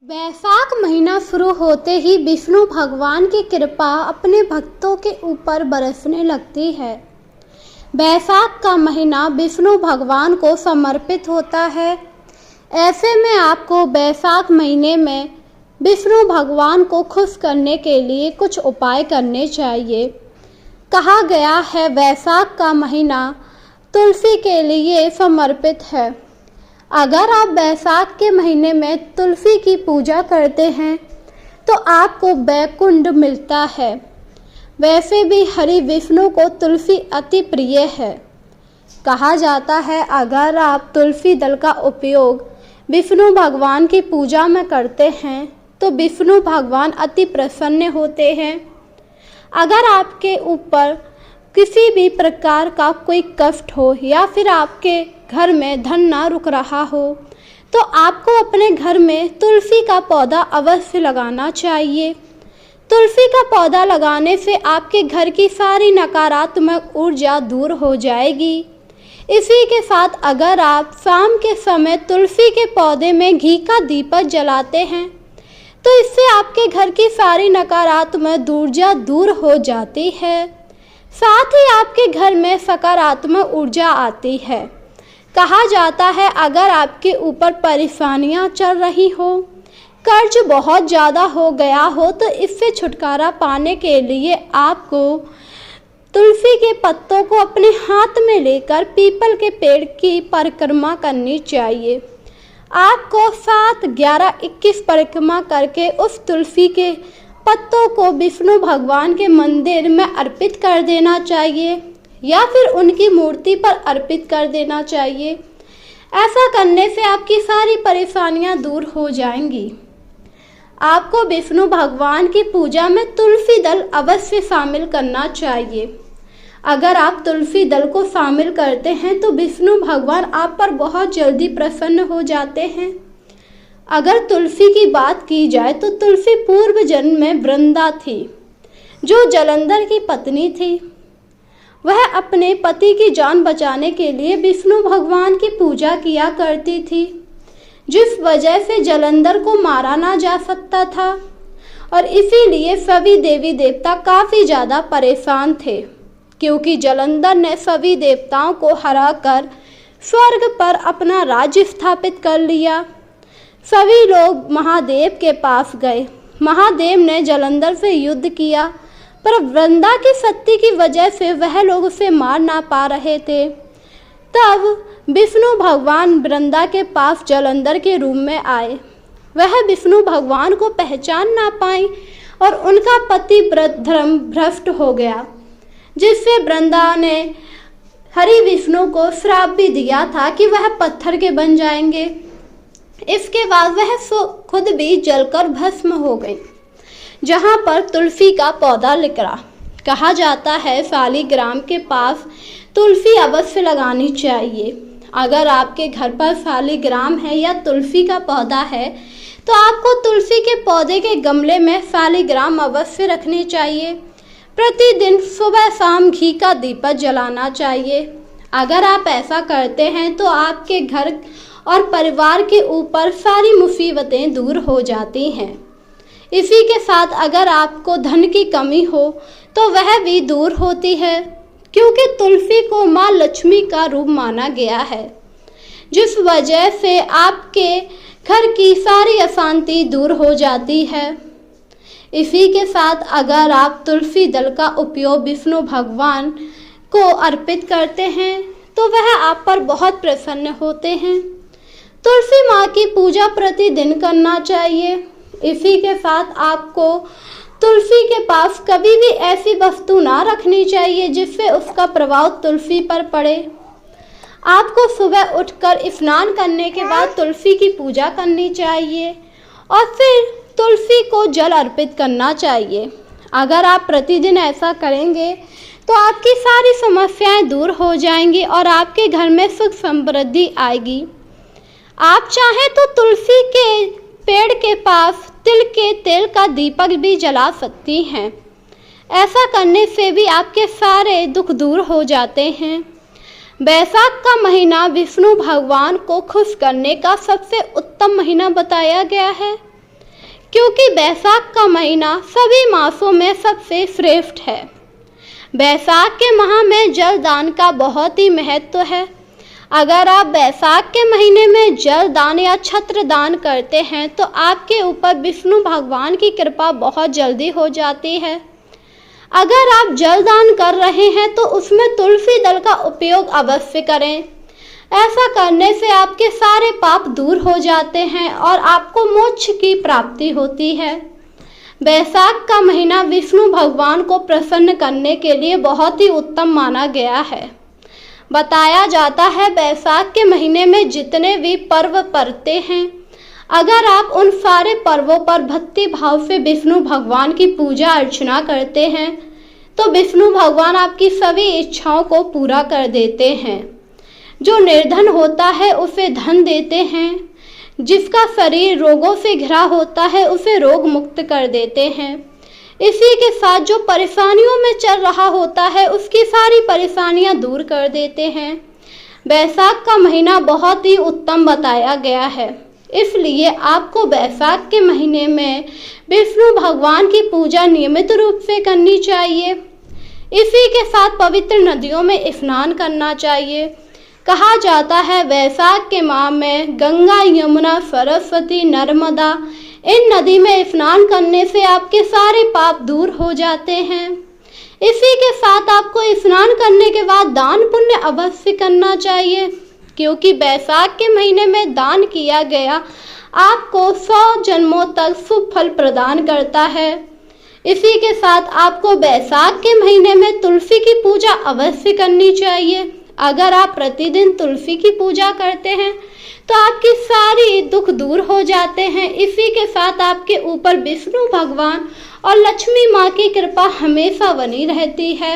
वैशाख महीना शुरू होते ही विष्णु भगवान की कृपा अपने भक्तों के ऊपर बरसने लगती है। वैशाख का महीना विष्णु भगवान को समर्पित होता है। ऐसे में आपको वैशाख महीने में विष्णु भगवान को खुश करने के लिए कुछ उपाय करने चाहिए। कहा गया है वैशाख का महीना तुलसी के लिए समर्पित है। अगर आप वैशाख के महीने में तुलसी की पूजा करते हैं तो आपको वैकुंठ मिलता है। वैसे भी हरि विष्णु को तुलसी अति प्रिय है। कहा जाता है अगर आप तुलसी दल का उपयोग विष्णु भगवान की पूजा में करते हैं तो विष्णु भगवान अति प्रसन्न होते हैं। अगर आपके ऊपर किसी भी प्रकार का कोई कष्ट हो या फिर आपके घर में धन ना रुक रहा हो तो आपको अपने घर में तुलसी का पौधा अवश्य लगाना चाहिए। तुलसी का पौधा लगाने से आपके घर की सारी नकारात्मक ऊर्जा दूर हो जाएगी। इसी के साथ अगर आप शाम के समय तुलसी के पौधे में घी का दीपक जलाते हैं तो इससे आपके घर की सारी नकारात्मक ऊर्जा दूर हो जाती है। साथ ही आपके घर में सकारात्मक ऊर्जा आती है। कहा जाता है अगर आपके ऊपर परेशानियां चल रही हो, कर्ज बहुत ज़्यादा हो गया हो तो इससे छुटकारा पाने के लिए आपको तुलसी के पत्तों को अपने हाथ में लेकर पीपल के पेड़ की परिक्रमा करनी चाहिए। आपको 7, 11, 21 परिक्रमा करके उस तुलसी के पत्तों को विष्णु भगवान के मंदिर में अर्पित कर देना चाहिए या फिर उनकी मूर्ति पर अर्पित कर देना चाहिए। ऐसा करने से आपकी सारी परेशानियां दूर हो जाएंगी। आपको विष्णु भगवान की पूजा में तुलसी दल अवश्य शामिल करना चाहिए। अगर आप तुलसी दल को शामिल करते हैं तो विष्णु भगवान आप पर बहुत जल्दी प्रसन्न हो जाते हैं। अगर तुलसी की बात की जाए तो तुलसी पूर्व जन्म में वृंदा थी जो जलंधर की पत्नी थी। वह अपने पति की जान बचाने के लिए विष्णु भगवान की पूजा किया करती थी, जिस वजह से जलंधर को मारा ना जा सकता था और इसीलिए सभी देवी देवता काफ़ी ज़्यादा परेशान थे क्योंकि जलंधर ने सभी देवताओं को हराकर स्वर्ग पर अपना राज्य स्थापित कर लिया। सभी लोग महादेव के पास गए। महादेव ने जलंधर से युद्ध किया पर वृंदा की शक्ति की वजह से वह लोग उसे मार ना पा रहे थे। तब विष्णु भगवान वृंदा के पास जलंधर के रूप में आए। वह विष्णु भगवान को पहचान ना पाई और उनका पति धर्म भ्रष्ट हो गया, जिससे वृंदा ने हरि विष्णु को श्राप भी दिया था कि वह पत्थर के बन जाएंगे। इसके बाद वह खुद भी जलकर भस्म हो गई। जहाँ पर तुलसी का पौधा निकला। कहा जाता है शालिग्राम के पास तुलसी अवश्य लगानी चाहिए। अगर आपके घर पर शालिग्राम है या तुलसी का पौधा है तो आपको तुलसी के पौधे के गमले में शालिग्राम अवश्य रखने चाहिए। प्रतिदिन सुबह शाम घी का दीपक जलाना चाहिए। अगर आप ऐसा करते हैं तो आपके घर और परिवार के ऊपर सारी मुसीबतें दूर हो जाती हैं। इसी के साथ अगर आपको धन की कमी हो तो वह भी दूर होती है क्योंकि तुलसी को माँ लक्ष्मी का रूप माना गया है, जिस वजह से आपके घर की सारी अशांति दूर हो जाती है। इसी के साथ अगर आप तुलसी दल का उपयोग विष्णु भगवान को अर्पित करते हैं तो वह आप पर बहुत प्रसन्न होते हैं। तुलसी माँ की पूजा प्रतिदिन करना चाहिए। इसी के साथ आपको तुलसी के पास कभी भी ऐसी वस्तु ना रखनी चाहिए जिससे उसका प्रभाव तुलसी पर पड़े। आपको सुबह उठकर स्नान करने के बाद तुलसी की पूजा करनी चाहिए और फिर तुलसी को जल अर्पित करना चाहिए। अगर आप प्रतिदिन ऐसा करेंगे तो आपकी सारी समस्याएं दूर हो जाएंगी और आपके घर में सुख समृद्धि आएगी। आप चाहें तो तुलसी के पेड़ के पास तिल के तेल का दीपक भी जला सकती हैं। ऐसा करने से भी आपके सारे दुख दूर हो जाते हैं। वैशाख का महीना विष्णु भगवान को खुश करने का सबसे उत्तम महीना बताया गया है। क्योंकि बैसाख का महीना सभी मासों में सबसे श्रेष्ठ है। बैसाख के माह में जल दान का बहुत ही महत्व है। अगर आप बैसाख के महीने में जल दान या छत्र दान करते हैं तो आपके ऊपर विष्णु भगवान की कृपा बहुत जल्दी हो जाती है। अगर आप जल दान कर रहे हैं तो उसमें तुलसी दल का उपयोग अवश्य करें। ऐसा करने से आपके सारे पाप दूर हो जाते हैं और आपको मोक्ष की प्राप्ति होती है। बैसाख का महीना विष्णु भगवान को प्रसन्न करने के लिए बहुत ही उत्तम माना गया है। बताया जाता है बैसाख के महीने में जितने भी पर्व पड़ते हैं, अगर आप उन सारे पर्वों पर भक्ति भाव से विष्णु भगवान की पूजा अर्चना करते हैं तो विष्णु भगवान आपकी सभी इच्छाओं को पूरा कर देते हैं। जो निर्धन होता है उसे धन देते हैं, जिसका शरीर रोगों से घिरा होता है उसे रोग मुक्त कर देते हैं। इसी के साथ जो परेशानियों में चल रहा होता है उसकी सारी परेशानियां दूर कर देते हैं। बैसाख का महीना बहुत ही उत्तम बताया गया है, इसलिए आपको बैसाख के महीने में विष्णु भगवान की पूजा नियमित रूप से करनी चाहिए। इसी के साथ पवित्र नदियों में स्नान करना चाहिए। कहा जाता है बैसाख के माह में गंगा, यमुना, सरस्वती, नर्मदा इन नदी में स्नान करने से आपके सारे पाप दूर हो जाते हैं। इसी के साथ आपको स्नान करने के बाद दान पुण्य अवश्य करना चाहिए, क्योंकि बैसाख के महीने में दान किया गया आपको 100 जन्मों तक शुभ फल प्रदान करता है। इसी के साथ आपको बैसाख के महीने में तुलसी की पूजा अवश्य करनी चाहिए। अगर आप प्रतिदिन तुलसी की पूजा करते हैं तो आपकी सारी दुख दूर हो जाते हैं। इसी के साथ आपके ऊपर विष्णु भगवान और लक्ष्मी माँ की कृपा हमेशा बनी रहती है।